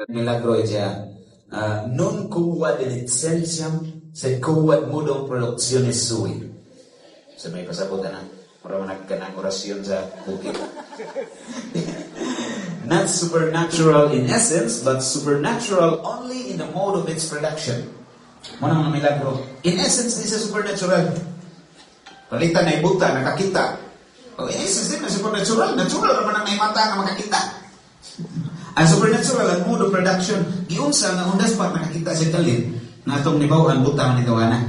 Milagro ella. Non quod licentiam, sed quod mudum productionis sui. Sa may pasabutan na. Para managkanang orasyon sa bukid. Not supernatural in essence, but supernatural only in the mode of its production. Muna mga milagro. In essence, this is supernatural. Palitan na ibuta, nakakita. In essence din na supernatural. Natural naman ang may mata na makakita. Ang supernatural, ang mode of production, giunsa nga undas pa nakakita siya kalit na itong nibawan, buta man itawanan.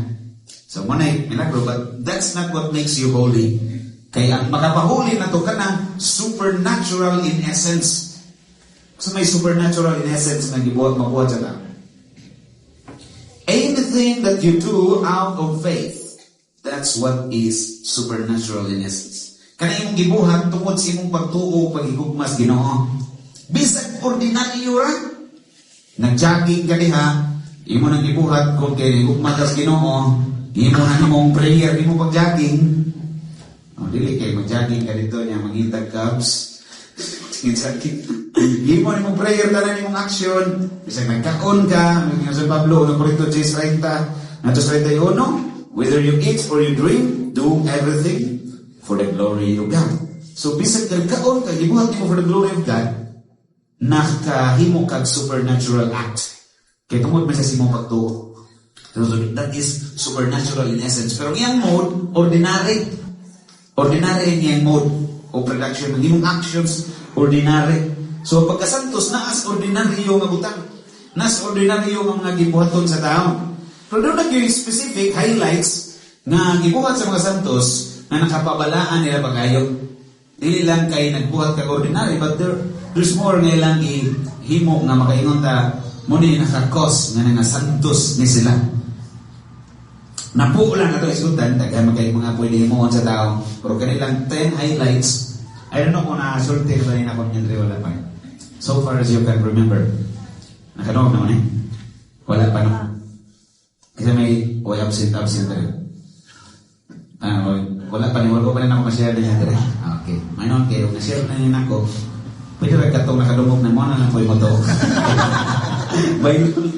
So, muna milagro, but that's not what makes you holy. Kaya makapahuli na to ka ng supernatural in essence. So may supernatural in essence na mabuhat sa tao. Anything that you do out of faith, that's what is supernatural in essence. Kana imong gibuhat tungod sa imong pagtuo, pagigugmas Ginoo. Bisag ordinaryo ra. Nag-jogging ka diha, imo nang gibuhat kung kay gugmas sa Ginoo, imo na imong prayer, imo pag-jogging. Dili kayo mag-jogging ka dito niya, mag-intag cabs. Hindi mo mong prayer ka na mong action. Isang nagkakon ka, mga San Pablo, ng Corintho J. 30, nato 31, whether you eat or you drink, do everything for the glory of God. So, bisag nagkaon ka, ibuhat mo for the glory of God, nakahimo kag supernatural act. Kaya tungod mo sa simong pagtuo. So, that is supernatural in essence. Pero iyang mode, ordinary. Ordinary niyang mode o production ng imong actions, ordinary. So pagkasantos naas ordinaryo nga butang, nas ordinaryo nga mga gibuhaton sa tao. Pero doon yung specific highlights nga gibuhat sa mga santos na nakapabalaan nila pagayo. Dili lang kay nagbuhat kag ordinary, but there's more nga ilang ihimo nga makaingon ta mo ni nakakos nga nga santos ni sila. Napuo lang ito isutan, daghan magkay mga pwede himuon sa tao. Pero kanilang 10 highlights, I don't know kung nakasulti ba rin ako niyan, wala pa. So far as you can remember. Nakanood naman eh. Wala pa naman. Kasi may absent rin. Wala pa ni, wala ko pa rin ako ma-share na niya rin. Okay. Mayroon kayo, na-share na niya ako. Pwede rin katong nakadumog na mo na lang po yung moto. Mayroon.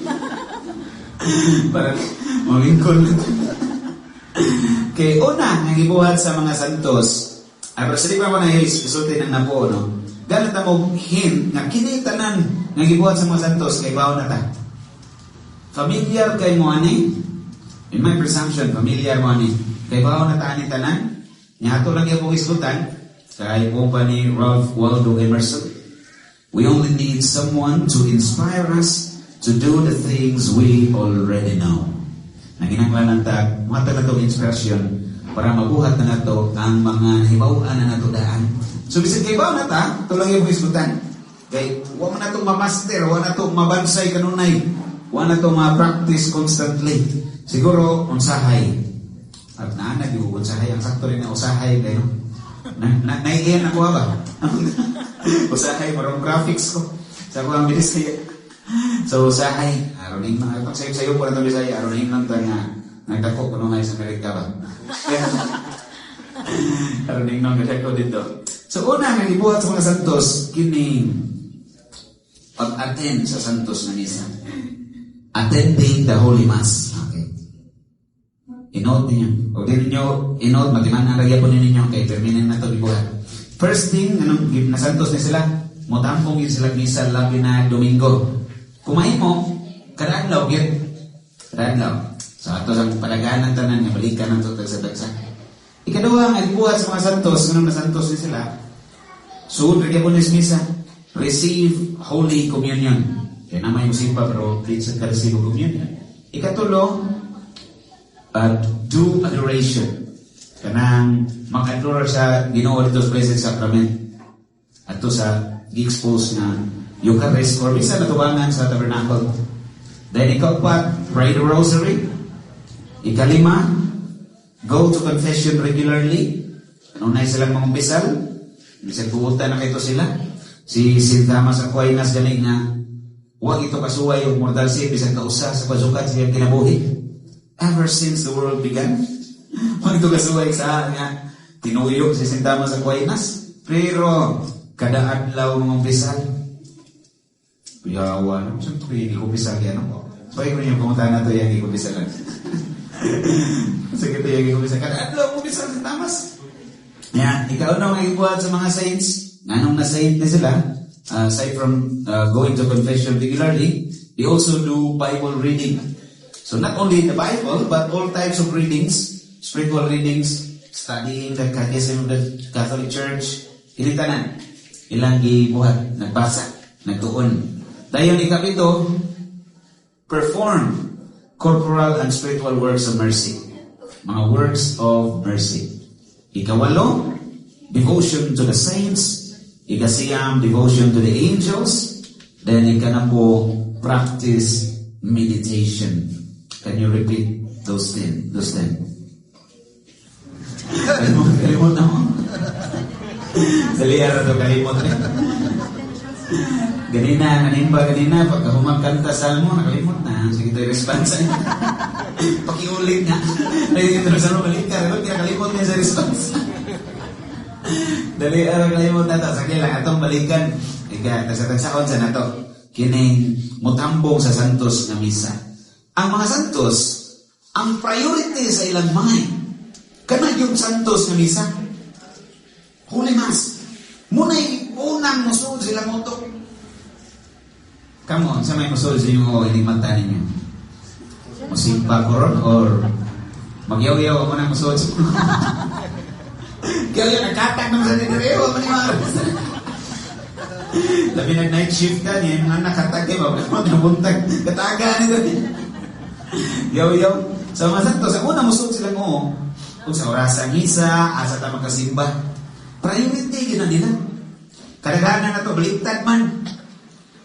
Parang, malingkod na ito. Kaya una, nagibuhat sa mga santos, pero sa di ba mo na isulti ng napo, no? Galit na mo hint na kinitanan nagibuhat sa mga santos kay baon na ta. Familiar kay mo ani? In my presumption, familiar mo ani? Kay baon na ta ani tanan? Niyato lang yung isutan kay po pa ni Ralph Waldo Emerson. We only need someone to inspire us to do the things we already know. Naginanglan ng tag, mga talatong inspirasyon para mabuhat na nato ang mga hibawaan na natudaan. So, bisag kay bawa na ta, ito lang yung isbutan. Kaya, huwag na itong mamaster, huwag na itong mabansay kanunay, huwag na itong ma-practice constantly. Siguro, unsahay. At naanag yung unsahay, ang sakto rin na usahay, kayo. Naiiyan ako ba? Usahay, marong graphics ko. Sa ko ang bilis kaya. So, usahay, aroning mga sayo po na ito bisaya, aroning lang ito nga nagdako ko nung sa Amerika ba? Aroning lang kasi ko dito. So, una, nagibuhat sa mga santos, kining pag-attend sa santos na misa. Attending the Holy Mass. Okay. Inood ninyo. O din ninyo, inood, matiman ang lagyan po ninyo, kay terminin na ito gibuhat. First thing, anong na santos na sila, mutampong yun sila misa labi na Domingo. Kumain mo, karaan law, yun. Karaan law. So, ato sa palagaan ng tanan, nga balikan ng tutag sa dagsa. Ikaduha, nga ibuhat sa mga santos, ganun na santos din sila. Suod, regya po misa, receive Holy Communion. Kaya naman yung simpa, pero please receive Communion. Ikatulo, do adoration. Kanang mag-adore sa Ginoo dito sa Blessed Sacrament. At to sa gi-expose na Eucharist or misa na tubangan sa tabernacle. Then ikapat, pray the rosary. Ikalima, go to confession regularly. Anunay silang mga bisal. Bisal pumunta na kayo sila. Si St. Thomas Aquinas galing na huwag ito kasuway yung mortal sin, bisang kausa sa pasukat siyang kinabuhi. Ever since the world began, huwag ito kasuway sa nga tinuyo si St. Thomas Aquinas. Pero kada adlaw mga bisal, Kuyawa, no? Siyempre, hindi ko pisag yan, no? Pwede ko niyo pumunta na ito, yung ko pisag lang. Sige ito, yung ko pisag. Kadadlo, ko pisag ng tamas. Yan, ikaw na ang ibuhat sa mga saints. Anong na-saint na sila? Aside from going to confession regularly, they also do Bible reading. So not only the Bible, but all types of readings, spiritual readings, studying the Catechism of the Catholic Church, ilitanan, ilang gibuhat, nagbasa, nagtuon. Dayon ikapito, perform corporal and spiritual works of mercy. Mga works of mercy. Ikawalo, devotion to the saints. Ikasiyam, devotion to the angels. Then ikanapo, practice meditation. Can you repeat those 10? Those 10. Kalimot na mo. Dali ara to kalimot rin. Ganina, pagka humagkanta salmo, nakalimot na. Sige tayo response. Pakiulit nga. Ay, ito sa balik ka. Kinakalimot niya sa response. Dali ara kalimot na to. Sige lang, atong balikan. Ika, tagsatagsaon sa nato. Kining mutambong sa santos na misa. Ang mga santos, ang priority sa ilang mind, kana yung santos na misa. Holy Mass. Muna'y unang musul sila moto. Come on, sa may musul sa inyo hindi mata ninyo? Musimpa ko ron or magyaw-yaw ako ng musul sa inyo? Kaya yung nagkatak naman sa nitireho, manimaras. Labi nag-night shift ka niya, yung mga nakatag ba? Magnabuntag, kataga nito. Yaw-yaw. Sa mga santo, sa unang musul sila mo, kung sa orasang isa, asa ta magkasimba, priority yun na nila. Kadaghanan na to, baliktad man.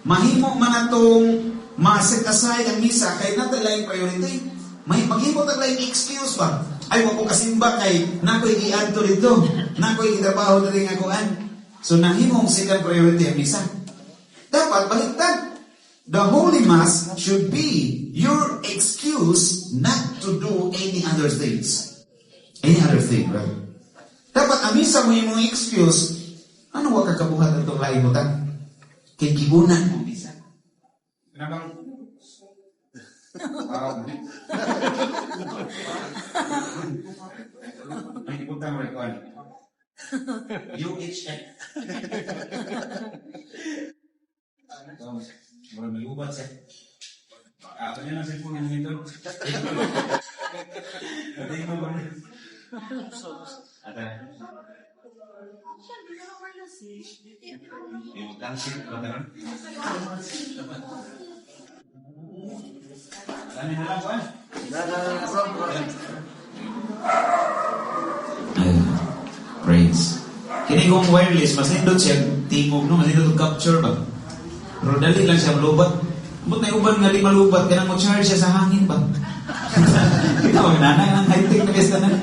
Mahimo man na itong ma-set aside ang misa, kaya natin lang priority. Maghimo tayo lang excuse ba? Ay, wag ko kasimba kay nako'y i-adto dito. Nako'y itrabaho na rin akuan. So, nahimong second priority ang misa. Dapat baliktad. The Holy Mass should be your excuse not to do any other things. Any other thing, right? Dapat ang misa mo yung excuse, ano wag kakabuhat itong laimutan? Kay gibunan mo misa. Kenapa? Ay, ipunta mo ikaw. UHF. Murah melubat saya. Apa niya lang sa ipon yung ito? Hindi mo ba? Ada. Yung tansip ba tayo? Ano na lang ba? Praise. Kini kong wireless, mas nindot siya tingog, no? Mas nindot capture ba? Pero dali lang siya malubat. Ba't na uban nga di malubat? Kanang mo charge siya sa hangin ba? Kita mo, nanay ng high-tech na besta na.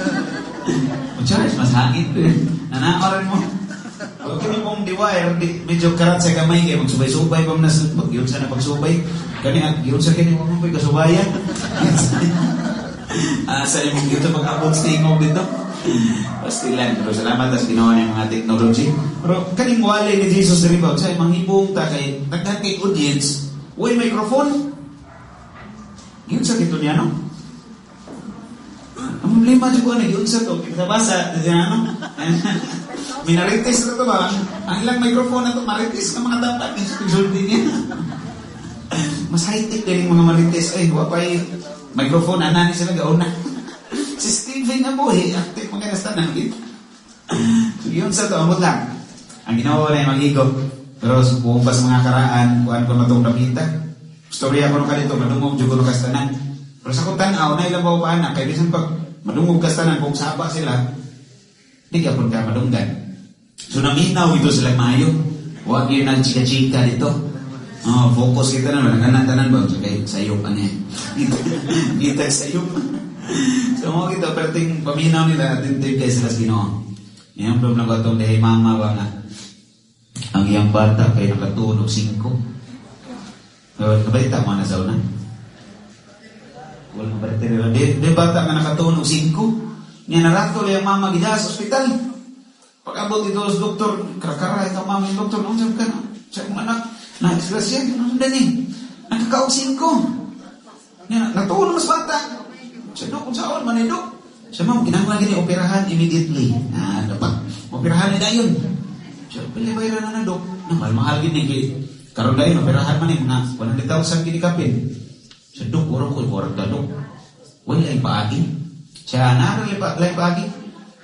Mo-charge, mas hangin ko yun. Nanakaran mo. Huwag kami pong di-wire, medyo karat sa kamay kayo. Magsubay-subay pa mo na sa yun sa napagsubay. Yun sa kanya, huwag mo po'y kasubayan. Sa imong yun sa pag-abot sa tingog dito. Pastilan, pero salamat sa ginawa niya mga technology. Pero kaning walay ni Jesus Ribaw, sa imang hibong ta kay nagdahan kay audience, uy, microphone. Yun sa kito niya, no? Ang lima dyan ko, yun sa to. Kita basa, ano? Minarites na to ba? Ang ilang microphone na to, marites na mga dapat. Isulti niya. Mas high-tech din yung mga marites. Ay, wapay microphone, anani sila gauna. Si Stephen na po, active mga nastanan. So, yun sa to, amot lang. Ang ginawa na yung mag-igop. Pero buong pa sa mga karaan, kuhaan ko na itong nakita. Storya ko na kalito, madungog dyan ko na kastanan. Pero sa kong tanaw, na ilang pa na, kaya bisan pag madungog kastanan, kung saba sila, di ka pun ka madunggan. So naminaw ito sila mayo. Huwag yun ang chika-chika dito. Focus kita na, nagkanatanan ba? So kayo, sayop pa niya. Kita sayop. So mo kita, perting paminaw nila, atintip kayo sila Ginoo. Ngayon, problem na ko itong dahil mama ba nga. Ang iyang bata kay nakatunog 5. Kabalita mo na sa una. Wala mabalita nila. Di bata nga nakatunog 5. Niya naratol yung mama gida sa ospital. Pag-abot ito sa doktor, karakara ito mama yung doktor. Nung sabi ka na, siya kong anak, Na-express yan, ano ni? Nakakausing ko. Natuon mas bata. Siya, Dok, kung saan man Dok. Siya, ma'am, ginagawa gini, operahan immediately. Dapat, operahan nila yun. Siya, pala-bayra na Dok. Mahal gini, karoon na yun, operahan man yun, mga 100,000 gini kapin. Siya, Dok, urang na Dok. Wala yung paagi. Siya, naral yung paagi.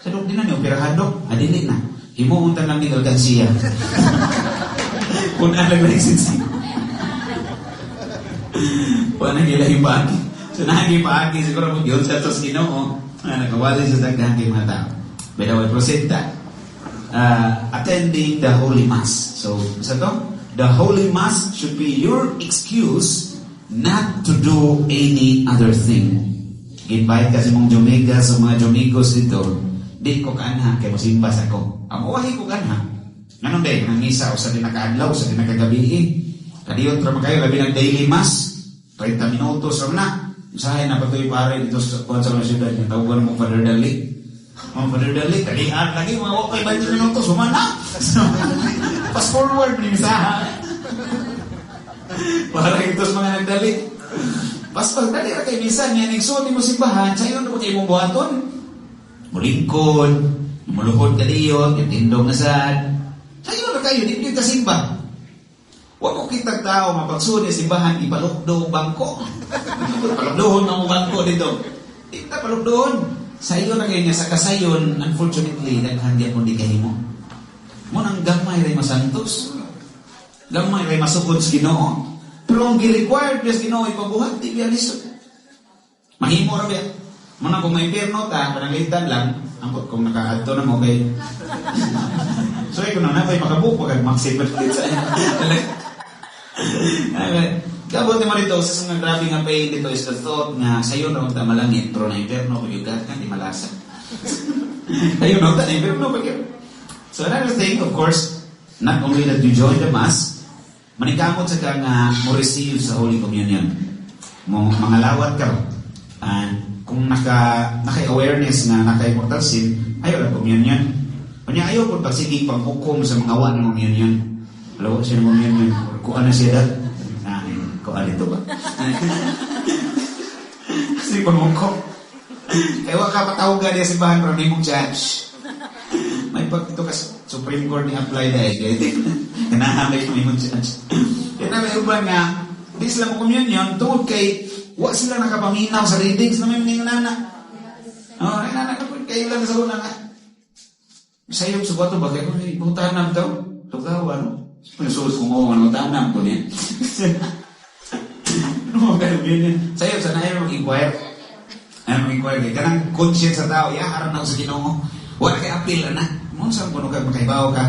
Siya, Dok, di na niyo, operahan Dok. Adili na. Himuuntan lang ni alkansiya. Kung alam na yung wala nila yung paagi. So, nahagi paagi, siguro mo yun sa tos Ginoo. Nakawali sa dagdahan kay mga tao. By the way, prosenta. Attending the Holy Mass. So, sa to? The Holy Mass should be your excuse not to do any other thing. Invite kasi mong Jomega sa mga Jomigos dito. Di ko kaanha, kaya masimbas ako. Ang uwahi ko kaanha. Ganun din, nang isa, o sa din nakaadlaw, sa din nakagabi. Kadiyot, trama kayo, labi ng daily mass. 30 minutos, o na. Usahin na patuloy pare dito sa mga syudad. Tawagan mo Father Dali. Father Dali, kalihan lagi, mga okay, 20 minutos, umana. So, fast forward, minsa. Para ito sa mga nagdali. Pas pagdali na kayo, minsan, yan, nagsuot mo simbahan, sa'yo na po kayo mong buhaton. Mulingkod, muluhod ka diyo, yung tindong na saan. Sa'yo na kayo, di ka simba. Huwag ko kitang tao, mapagsuot yung simbahan, ipalukdo bangko. Palukdoon ang bangko dito. Di ka palukdoon. Sa'yo na kayo nga, sa kasayon, unfortunately, naghandi mo di kayo mo. Munang gamay rin masantos. Gamay rin masukod sa Ginoo. Pero ang gi-required sa Ginoo ipabuhat, di biya liso. Mahimo rin biya. Muna kung may perno ta, pananglitan lang, angkot kung naka-adto na mo kay... So, kung na may makabuko, kag maksipat dito sa... Kabot mo dito, sa mga grabe nga pain dito is the thought nga sayo na unta malangit, pero na imperno, pag-yugat ka, di malasa. Sayo na unta na imperno, pag-yugat. So another thing, of course, not only that you join the Mass, manikamot sa ka nga mo receive sa Holy Communion. Mga lawat ka. And kung naka-awareness nga naka-immortal sin, ayaw lang communion. Kanya ayaw po pagsiging panghukom sa mga awan ng communion. Alam siya ng communion. Kung ano siya dad? Kung ano ito ba? Kasi panghukom. Kaya wag ka patawagan niya si Bahan para may mong judge. May pag ito kasi Supreme Court ni apply na kanahamay ko may mong judge. Kaya na may uban nga, di sila mo communion, tungkol kay wag sila nakapaminaw sa readings na may nana. Oo, nana kayo lang sa una nga. Sayang subato ba kayo? Kung tanam daw, tugaw, ano? Pinusulos kong ano, tanam ko niya. Ano ka ganyan? Sayang, sana ayaw mag-inquire. Ayaw mag-inquire kayo. Kanang conscience sa tao, harap na ako sa Ginoo. Wala kay appeal, na. Mung saan ko ka, makaibaw ka.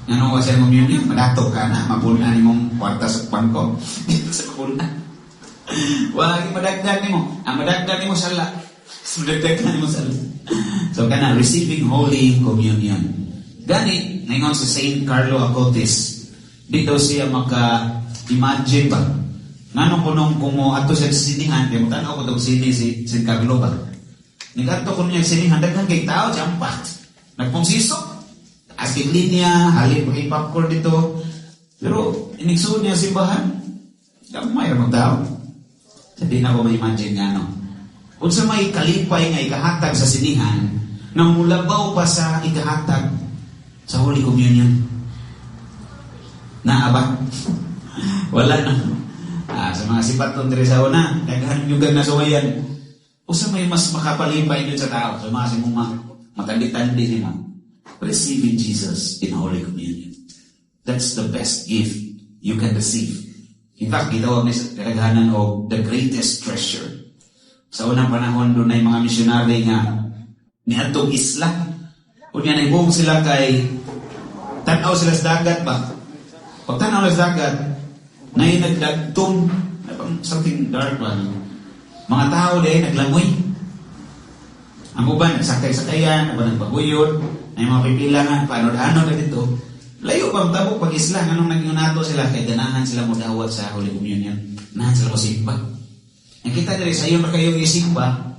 Ano ka siya mong yun, madato ka na. Mapuna ni mong kwarta sa bangko. Dito sa puna. Wala kang madagdag ni mo. Ang madagdag ni mo sala. Madagdag ni mo sala. So, kana, receiving Holy Communion. Gani, ngayon si Saint Carlo Acutis, dito siya maka-imagine ba? Nganong kunong kumo ato sa sinihan, kaya mo tanaw ko itong sini si Saint Carlo ba? Nagato ko niya sinihan, daghang kay tao, jampat. Nagpongsiso. Asking linya, halip ko popcorn dito. Pero, iniksuon niya simbahan. Gamay ramang tao. Sabi na ko ma-imagine nga, no? Kung sa may kalipay nga ikahatag sa sinihan, nang mulabaw pa sa ikahatag sa Holy Communion. Naaba? Wala na. Sa mga sipaton diri sa una, daghan yung na suwayan. O sa may mas makapalipay dun sa tao, sa mga simong matandi-tandi nila. Receiving Jesus in Holy Communion. That's the best gift you can receive. In fact, gitawag ni sa kadaghanan o the greatest treasure. Sa unang panahon, doon ay mga misyonary nga niadtong isla. Kung yan ay buong sila kay tanaw sila sa dagat ba? Pag tanaw sila sa dagat, na yung nagdagtong, something dark ba? Mga tao dahil naglangoy. Ang uban, nagsakay-sakayan, ang nagpaguyod, ay mga pipilangan, paano-ano na dito. Layo bang tabok pag isla, anong nagyunato sila, kay ganahan sila mo dawat sa Holy Communion. Nahan sila masimba. Ang kita nila sa iyo na kayong isimba,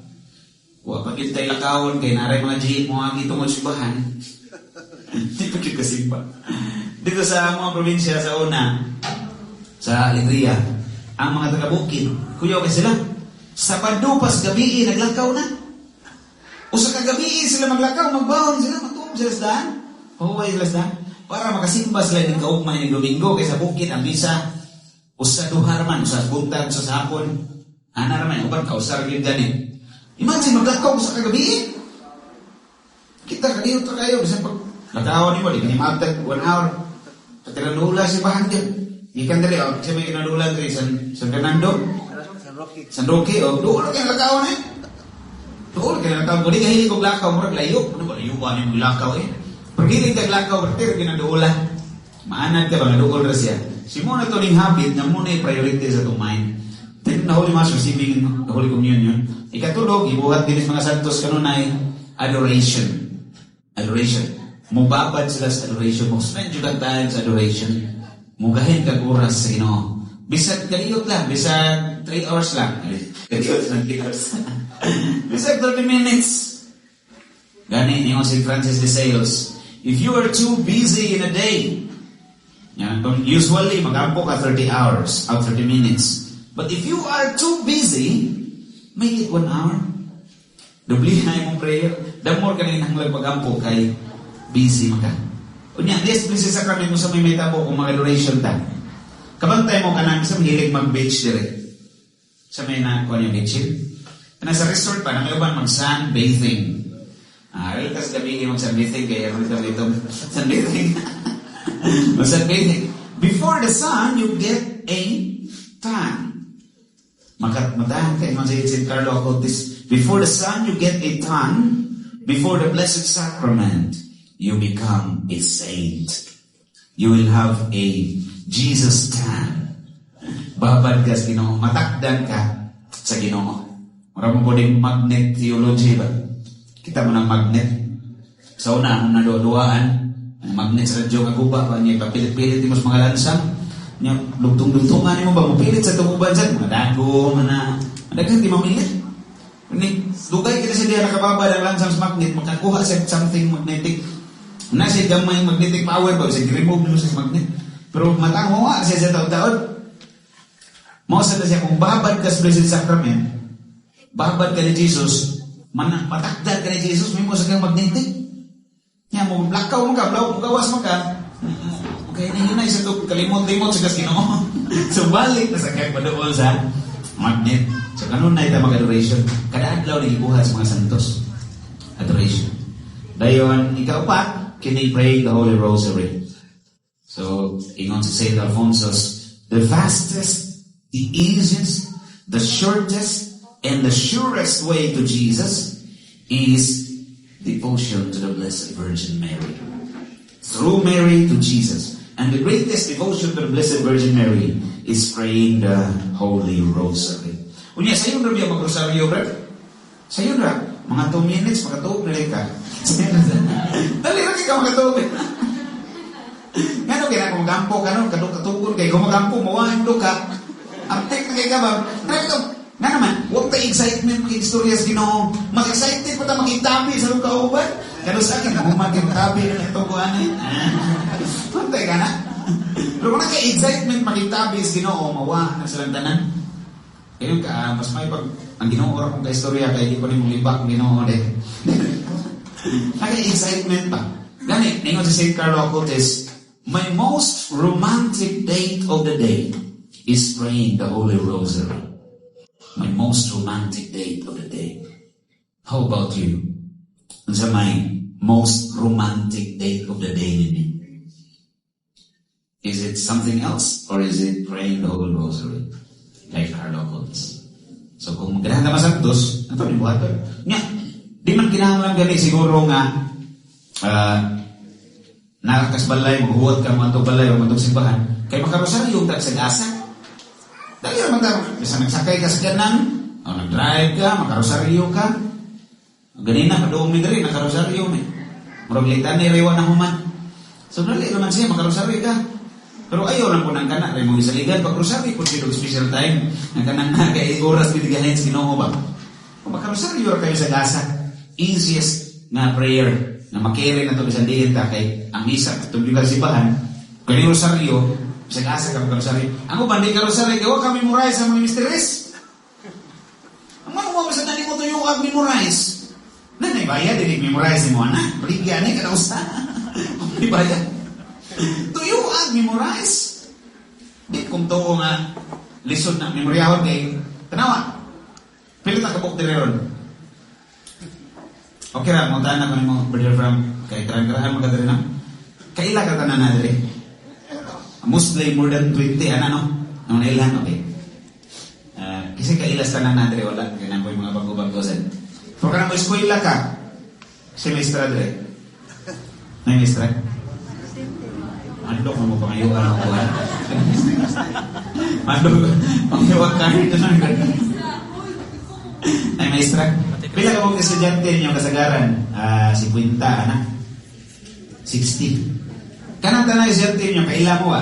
huwag pagkintay lakawon, kay naray mga jihin mo ang itong simbahan. Hindi pa kita simba. Dito sa mga probinsya sa una, sa Alegria, ang mga taga-bukid, kuyaw kay sila. Sabado pas gabi, naglakaw na. O sa kagabi sila maglakaw, magbawon sila, matulog sila sa daan. Pahuway sila sa daan. Para makasimba sila ng kaugman ng Domingo, kaysa bukid ang misa. O sa duhar man, o sa buntag, o sa hapon. Ana naman, uban ka, o sa rin ganit. Imagine, maglakaw sa kagabi. Kita kaliyo to kayo, kasi pag nakawan niyo, di kanimatag, 1 hour. Patirandula si bahan dyan. Ikan dali, kasi may kinadulan dali, San Fernando. San Roque, doon kayo nakawan eh. Doon kayo nakawan. Kung di kahilig kong lakaw, murag layo. Ano ba, layuan yung lakaw eh. Pag hilig kag lakaw, bertir, kinadulan. Maanad ka ba, naduol na siya. Si muna ito ning habit, na muna yung priority sa itong mind. Then, nahuli mas receiving the Holy Communion. Ikatulog, ibuhat din mga santos kanunay, adoration. Adoration. Mubabad sila sa adoration. Mag-spend yung time sa adoration. Mugahin kag oras sa Ginoo. Bisag kaliyot lang, bisag 3 hours lang. Kaliyot lang 3 hours. Bisag 30 minutes. Gani, yung si Francis de Sales. If you are too busy in a day, usually mag-ampo ka 30 hours, out 30 minutes. But if you are too busy, make it 1 hour. Dublihan yung prayer. The more ka rin hanglang mag-ampo kay busy ka. Unya, this please sa kami mo sa may metabo kung mga adoration ta. Kabantay mo ka namin sa mahilig mag-beach direct. Sa may na, kung yung beach nasa resort pa, na may uban mag-sunbathing. Realitas gabi yung mag-sunbathing, kaya dito sunbathing. Mag-sunbathing. Before the sun, you get a tan. Matahan kayo mga si Carlo about this. Before the sun, you get a tan. Before the Blessed Sacrament, you become a saint. You will have a Jesus tan. Babad ka sa Ginoo. Matakdan ka sa Ginoo. Marami po din magnet theology ba? Kita mo ng magnet. Sa una, ang naduduaan, ang magnet sa radyo kaguba ba niya, papilit-pilit mo sa mga lansang. Niya, lugtong-lugtungan mo ba? Mapilit sa tububan dyan. Madago, madagang di mamilit. Dugay kita sa diya nakababa ng lansang sa magnet, makakuha sa something magnetic. Nasa gamay magnetic power ba? Kasi remove mo sa magnet. Pero matang mo nga siya sa taon-taon. Mausa na siya, kung babad ka sa Blessed Sacrament, babad ka ni Jesus, matakdad ka ni Jesus, may mo sa kang magnetic. Yan mo, lakaw mo ka, gawas mo ka. Kaya nahinay sa ito, kalimot-limot sa Ginoo. So balik na sa kang padoon sa magnet. So kanun na ito mag-adoration. Kada adlaw na ibuhat sa mga santos. Adoration. Dayon, ikaw pa, kini pray the Holy Rosary. So, ingon si St. Alphonsus, the fastest, the easiest, the shortest, and the surest way to Jesus is devotion to the Blessed Virgin Mary. Through Mary to Jesus. And the greatest devotion to the Blessed Virgin Mary is praying the Holy Rosary. Unya, sayo na biya mag-rosaryo, bro? Sayo na. Mga 2 minutes, makatuog na ka. Dali na ka makatuog. Ngano kaya kung magampo ka nun, katugod kay kung magampo, mawahin do ka. Aptek na kay ka ba? Nga naman, huwag tayo excitement mag-istorya sa Ginoo. Mag-excited pa tayo mag-itabi sa lukang kauban. Kano sa akin, kung mag-itabi na ito ko ano eh. Pantay ka na. Pero kung naka-excitement mag-itabi sa Ginoo, mawa na silang tanan. Kaya ka, mas may pag ang Ginoo oras kong ka-istorya, kaya di ko rin mong libak ang Ginoo de. Naka-excitement pa. Gani, ningon si St. Carlo Acutis, my most romantic date of the day is praying the Holy Rosary. My most romantic date of the day. How about you? Unsa may most romantic date of the day nini? Is it something else or is it praying the Holy Rosary? Like Carlo Acutis. So kung magkanahan ka masantos, ito ni buhat ko. Nya, di man kinahanglan gani siguro nga nakakasbalay, maghuwat ka mga itong balay o mga itong simbahan, kay makarosaryo ka sa gasa. Dali naman tayo, bisa nagsakay ka sa ganan, o nag-drive ka, makarosaryo ka. Ganina, madoong mi rin, nakarosaryo mi. Murag litan ni rewa na human. So dali naman siya, makarosaryo ka. Pero ayaw lang po ng kanak, rin mo isaligan, pag rosaryo po sila special time, ng kanak na kay oras binigahin sa Ginoo ba. Kung makarosaryo kayo sa gasa, easiest na prayer na makiri na ito bisan diin ta kay ang isa itong bilang simbahan kani rosaryo Bisag-asa ka karosaryo. Ang uban, di karosaryo, gawa ka memorize ang mga mysteries. Ang mga mo, sa nani mo tuyo ka memorize. Nanay bayad, hindi memorize ni mo, anak. Baligyan, ka na usta. Hindi bayad. Tuyo ka memorize. Di kung to nga, lisod na, memoryahon kay, tanawa. Pilit na kabuk dire ron. Okay ra, mo tanan ko nimo brother from kay karang-karang magdire na. Kaila ka tanan na dire. Muslim more than 20 no. Ang nailan okay. Kasi kaila tanan na dire wala kay nang mga bago-bagosan. Pero kanang eskwela ka. Semestra dire. May semestra. Andok mo pangayuan ako. Andok pangayuan ka ito na. Ay, maestra. Pila ka mong estudyante niyo kasagaran? 50, anak. 60. Kanang tanang estudyante niyo, kaila mo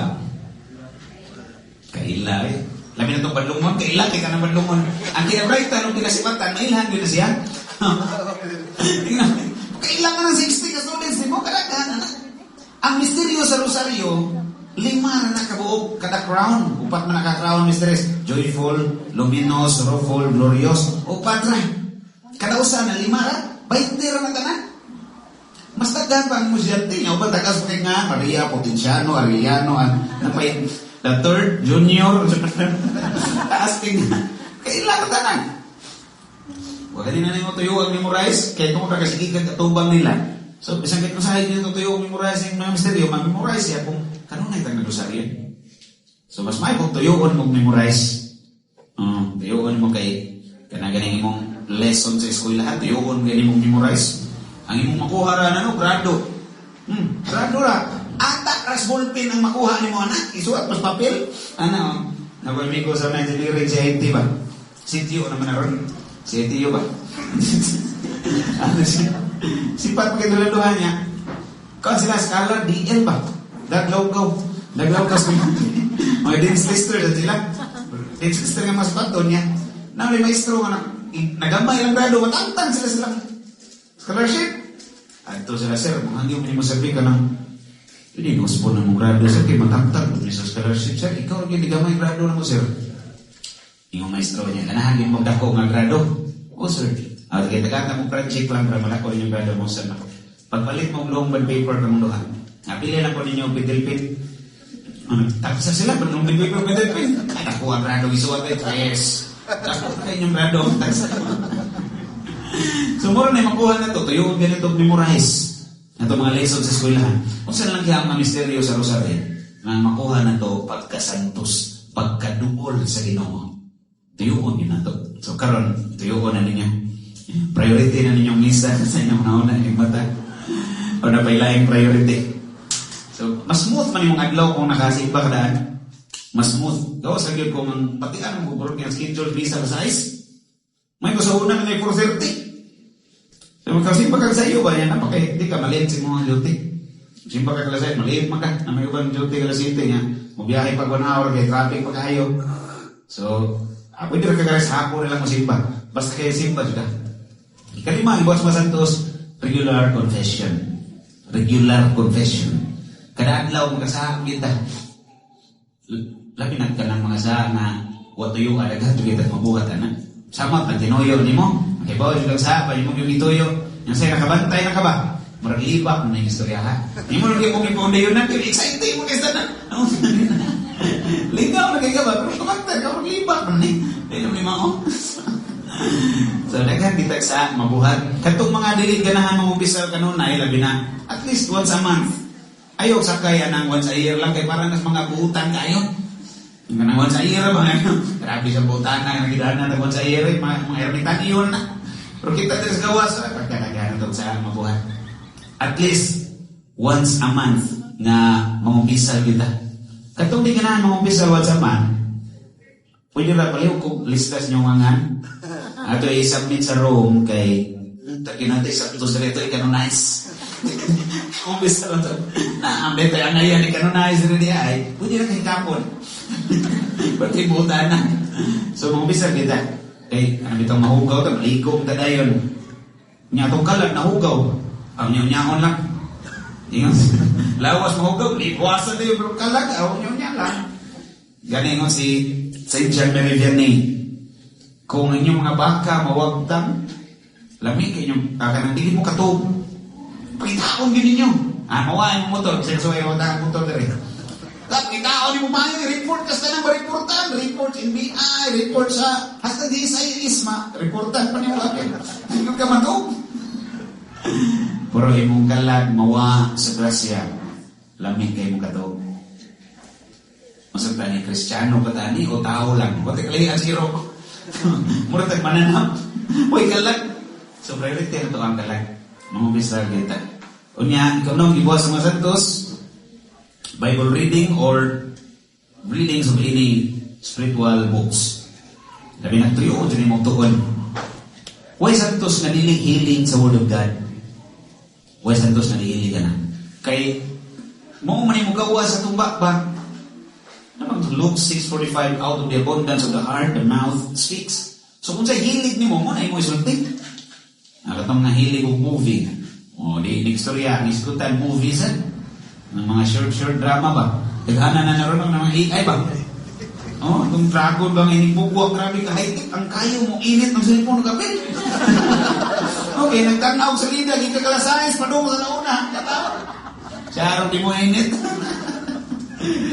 Kaila Labi na itong badlungon, kaila kay ka ng badlungon. Ang kinabright, anong kinasipatan, mailhan yun na siya. Kaila ka ng 60 ka students, di mo kalaghan, anak. Ang misteryo sa Rosario, 5 na nakabuog kada crown. 4 man naka-crown misteries. Joyful, luminous, sorrowful, glorious. 4 ra. Kada usa na 5 ra. 20 ra na tanan. Mas daghan pa ang musyante niya. Uban tagas pa nga, Maria, Potenciano, Arellano, the third, junior. Taas tingnan. Kailan ka tanan? Huwag din na mo tuyo ang memorize. Kaya kung kakasigigan katubang nila. So, bisang kahit masahin nyo tuyo ang memorize yung mga misteryo, mag-memorize siya kung kanunay tang nagdosaryo. So, mas may kung tuyoon mong memorize. Tuyoon mo kay kanaganing imong lesson sa eskwelahan, tuyoon ganing mong memorize. Ang imong makuha ra na grado. Grado ra. Ata ras ballpen ang makuha nimo anak. Isuat pas papel. Nagwami ko sa engineering si IT ba? CTO naman na ron. CTO ba? Sifat pagkatuladuhan niya. Kung sila scholar, DL ba? Daglaw-gaw sa mga dance lister sa sila. Dance lister nga mas paton niya. Na may maestro nga nagamay lang grado, matantang sila scholarship. Ito sila, sir, kung hindi mo sabi ka ng hindi mo spon na mong grado, sir, kaya matantang sa scholarship, sir, ikaw rin nagamay grado na mo, sir. Yung maestro niya, kanahagin mong dako nga grado. O, sir, kaya tagata mong project lang para malako yung grado mo, sir. Pagpalit mong long bond paper na mong luha. Napili lang po ninyo pintilpin. Tapos sila, long bond paper pintilpin. Ay, naku, ang grado isuwat eh. Yes. Tapos kayo yung grado. So, mura na makuha na to. Tuyo ganito memorize. Ito mga lesson sa eskwelahan. Kung saan lang kaya ang misteryo sa Rosario na makuha na to pagkasantos, pagkaduol sa Ginoo. Tuyuon yun na to. So, karon tuyuon na ninyo. Priority na ninyong misa sa inyong nauna yung mata. O na pailaing priority. So, mas smooth man yung adlaw kung nakasimba ka daan. Mas smooth. Gawa sa gyud kung pati anong bubulog yung schedule visa sa size. May kusauna na may 4:30. So, magkasimba ka sa iyo ba yan? Di ka maliit si mga duty. Simba ka kalasay, maliit man ka. Na may ubang duty kalasite niya. Mabiyahe pag 1 hour, kaya traffic pa kayo. So, pwede rin kagalas hapon nilang masimba. Basta kayo simba juga. Ikalima, ibuwas masantos, regular confession. Regular confession. Kada adlaw magkasahang kita. Labi ka ng mga sa na watuyo ka agad kita mabuhat na. Sama ka tinoyo ni mo. Makibaw yung sa pa yung ituyo. Yung sa'yo nakabantay na ka ba? Maragibak na yung istorya ha. Hindi mo lang yung iponde yun na. Excited mo kasi na. Ligaw na kayo ba? Pero kumantay ka maragibak na ni. Dahil mo ni mga So, daghan bitag sa mabuhat. Katong mga dili ganahan mong umpisa kanunay labi na at least once a month. Ayaw sakay anang once a year lang kay para nas mga buutan kayo. Kanang once a year ba ngayon? Grabe sa buutan na nagidana na once a year mga ermitan iyon na. Pero kita din sa gawas pagkalagahan ito sa mabuhat. At least once a month na mangumpisa kita. Katong di ganahan mangumpisa once a month. Pwede na paliw kung listas nyo mangan. Ato i-submit sa room kay takinatay sa ito sa rito i-canonize. Kung bisa lang ito, naambet tayo na yan i-canonize rin niya ay, pwede na kay kapon. Pati buta na. So, mga bisa kita, ano bitang mahugaw ito, maligong tada yun. Nyatong kalag, nahugaw. Ang nyahon lang. Ingon, lawas mahugog, liwasan na yung kalag, aw nyo niya lang. Ganingon si St. John Mary Vianney, kung inyong mga baka mawagtang, lamig inyong kakanang, hindi mo katog. Pakitaon din ninyo. Mawain mo motor, kasi kasuhay mo na motor na rin. Pakitaon din mo mayo, report kasi na ma-reportan. Report sa NBI, report sa, hasta di sa ISMA, reportan pa niyo akin. Hindi ka matog. Pero imong kalag, mawa sa grasya, lamig kayo mong katog. Masang tani, Kristiyano ba tani o tao lang? Buti kalayan zero. Mura tag mananap. Uy, kalag. So, priority ito ang kalag. Mga bisal kita. Unya, ikaw nung ibuwas sa mga santos, Bible reading or readings of any spiritual books. Labi na tuyo, dyan mong tuon. Huwag santos na healing sa Word of God. Huwag santos na healing ka na. Kay, mo man mo gawa sa tumbak ba? Namang Luke 6:45, out of the abundance of the heart, the mouth speaks. So kung sa hilig ni mo na mo isulti. Nakatong nga hilig o movie. O, di istorya, iskutan movies ng mga short drama ba? Kagana na naroon ng mga AI ba? Oh, itong dragon bang inibugwag, grabe ka high-tech, ang kayo mo init ng cellphone kapil. Okay, nagtanaw sa lida, gigakalasayas, padung sa nauna, katawa. Siya di mo init.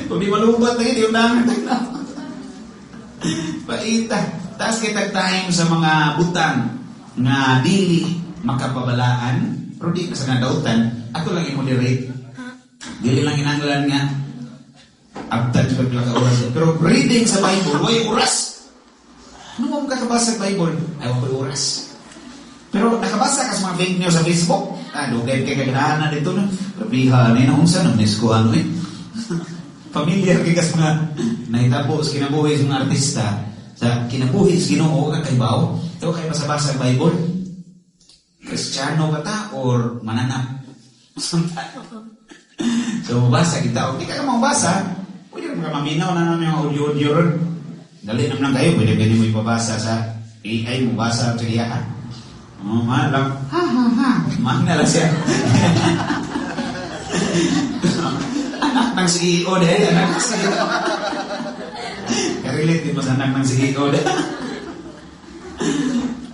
Kung di malubat na yun, yung namin tagnaw. Paita. Taas kitag time sa mga butang nga dili makapabalaan, pero di ka sa nadautan, ako lang i-moderate. Dili lang inanglan nga, abtan sa pagpila ka oras. Pero reading sa Bible, way oras. Ano mo kakabasa sa Bible? Ay, way oras. Pero nakabasa ka sa mga fake news sa Facebook, dugay kay kaganahan na dito, rabiha na yun, unsa nang nesko ano eh. Familiar kay kas mga nahitabo sa kinabuhi sa mga artista, sa kinabuhi sa Ginoo ka kay bao, ito kayo masabasa sa Bible. Kristiyano ba ta or mananap? So, mabasa kita. O, di ka mabasa, pwede ka maminaw na namin yung audio-audio ron. Dali naman lang kayo, pwede mo ipabasa sa AI, mabasa sa iyahan. O, mahal lang. Ha, ha, ha. Mahal na lang siya. Anak ng CEO dahil, anak ng CEO. Karelate din mo sa anak ng CEO dahil.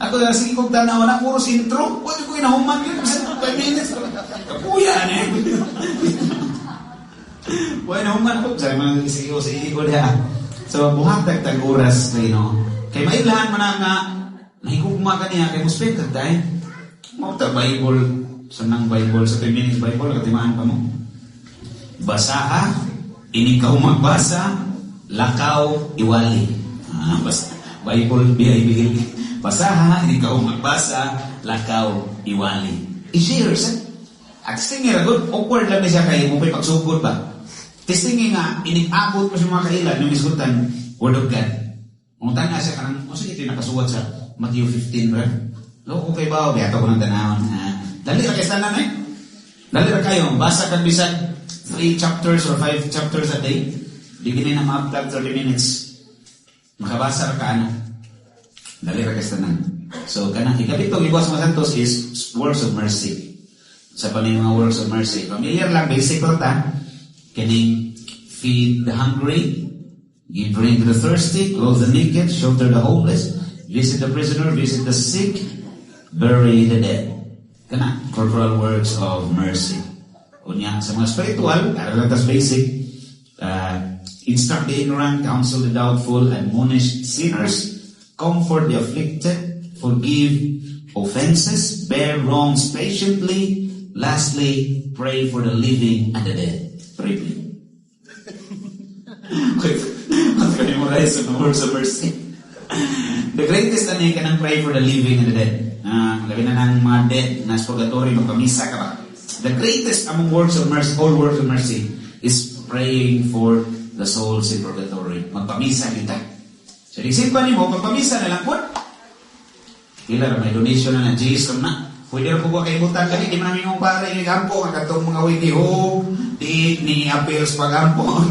Ako na sige kong tanaw na, puro sintro. Pwede ko inahuman yun. Kasi 5 minutes. Kapuya na eh. Pwede nahuman ko. Sabi mga CEO sa iyo na. So, buhatag tag-oras na kay mailahan mo na nga, nahigugma ka niya, kay muspect ka tayo. Mauta Bible, sanang Bible, sa 5 minutes Bible, katimaan pa mo. Basa inikaw magbasa, lakaw, iwali. Basta, Bible, bihil. Basaha, ikaw magbasa, lakaw, iwali. I-share, sir. At testingin, good, awkward lang na siya kayo, mo pa'y pagsugod ba? Testingin nga, inipabot mo sa mga kailan, yung isgutan, Word of God. Muntan nga siya, kanang, sige ito yung nakasuwat sa Matthew 15, right? Loko kay ba, biyato ko ng tanawon. Dali na kayo sana, eh? Dali na kayo, basa kang bisan 3 chapters or 5 chapters a day. Biginin na mga 30 minutes. Makabasa ka ano? Dali ra kastanan. So kanang ikapitong ibuwas mga santos is works of mercy. Sa paning mga works of mercy, familiar lang, basic lang ta. Kaning feed the hungry, give drink to the thirsty, clothe the naked, shelter the homeless, visit the prisoner, visit the sick, bury the dead. Kana corporal works of mercy. Unya sa mga spiritual, aralantas basic, instruct the ignorant, counsel the doubtful, admonish sinners, comfort the afflicted, forgive offenses, bear wrongs patiently, lastly, pray for the living and the dead. Pray, please. Memorize the words of mercy. The greatest ani ka ng pray for the living and the dead. Labi na ng mga dead na sa purgatory, magpamisa ka ba? The greatest among works of mercy, all works of mercy, is praying for the souls in purgatory. Magpamisa kita. So, isipan niyo mo, magpamisa na lang po. Kila may donation na Jesus na. Pwede rin po ba kayo butang kami, di man namin yung pare, igampo, katong mga wiki-ho, ni appeals pagampo.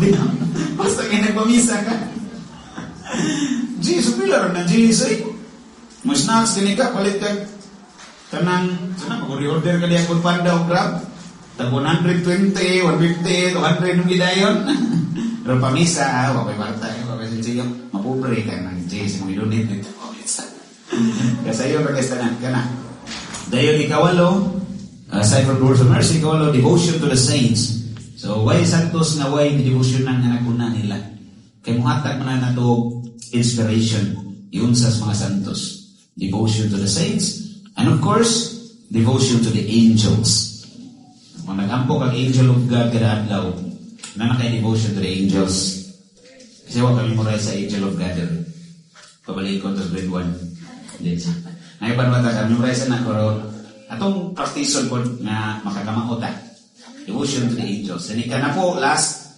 Basta kayo nagpamisa ka. Jesus, pila rin na Jesus eh. May snacks, din ka, palit ka. Kanang, sana, mag-reorder ka diya kung panda o grab. Tag 120, 150, 200 nung gidayon. Pero pamisa, wapay marta, wapay sinsiyo, mapobre ka ng Jay, si mga idunit nito. Kasi yun, pagkastanan ka na. Dayon ikawalo, aside from words of mercy, ikawalo, devotion to the saints. So, why santos nga why devotion ng anak na nila? Kaya muhatag mo na to inspiration, yun sa mga santos. Devotion to the saints, and of course, devotion to the angels. Kung nag-ampok ang angel of God kada adlaw, na naka-devotion to the angels. Kasi huwag kami memorize sa angel of God. Pabalik ko to grade 1. Ngayon ba kami memorize na pero atong practice po na makakamaota. Devotion to the angels. Hindi ka na po, last,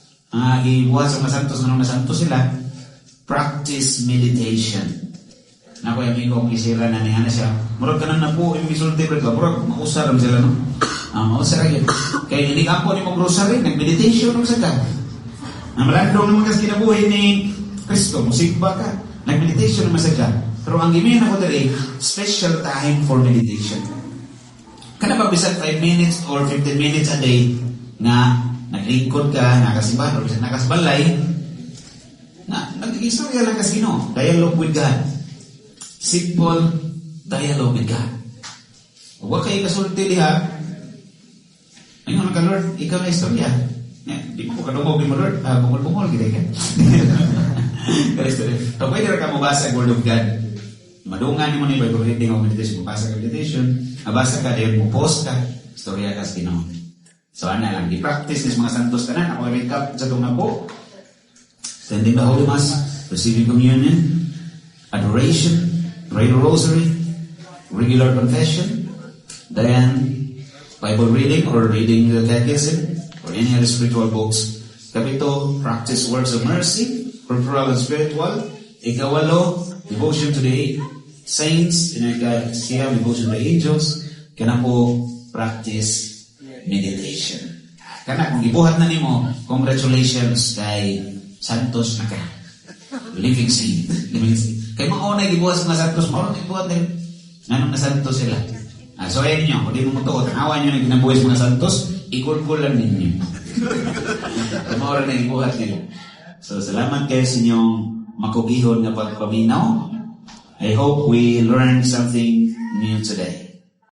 gibuhat sa mga santos, mga santos sila, practice meditation. Na ko yung amigo kong isira na niya na siya, murag ka na po, yung isulti ba, murag mausaram sila, no? Mausara yun. Kaya hindi ka po ni mong rosary, nag-meditation naman sa ka. Malandong naman kasi kinabuhay ni Kristo, musikba ka, nag-meditation naman sa ka. Pero ang gimin ako dali, special time for meditation. Kada ba bisan 5 minutes or 15 minutes a day na naglingkod ka, nakasimba, or nakasibalay, na nag-istorya lang kasi dialogue with God. Simple dialogue with God. Huwag kayo kasulti diha. Ayun ka Lord, ikaw na istorya. Di ko kadungog ni mo Lord, bungol-bungol gila ka. So pwede rin ka mabasa ang Word of God. Madungan mo ni Bible reading o meditation, mabasa ka meditation, mabasa ka, dahil mo post ka, istorya ka sa Ginoo. So ana lang, di-practice ng mga santos tanan. Ako wake up sa itong po. Standing the Holy Mass, receiving communion, adoration, pray the rosary, regular confession, then Bible reading or reading the catechism or any other spiritual books. Kapito, practice works of mercy, corporal and spiritual. Ikawalo, devotion to the saints. Siya, devotion to the angels. Kana po, practice meditation. Kana, kung ibuhat na nimo, congratulations kay Santos na ka. Living seed. Kaya mauna ibuhat sa mga Santos, mauna ibuhat na nanong na Santos sila. So ayun nyo, kung di mo mutuot, awan nyo na ginabuhay sa mga Santos, ikulkulan ninyo. Maura na ibuhat nila. So salamat kayo sa inyong makugihon na pagpaminaw. I hope we learned something new today.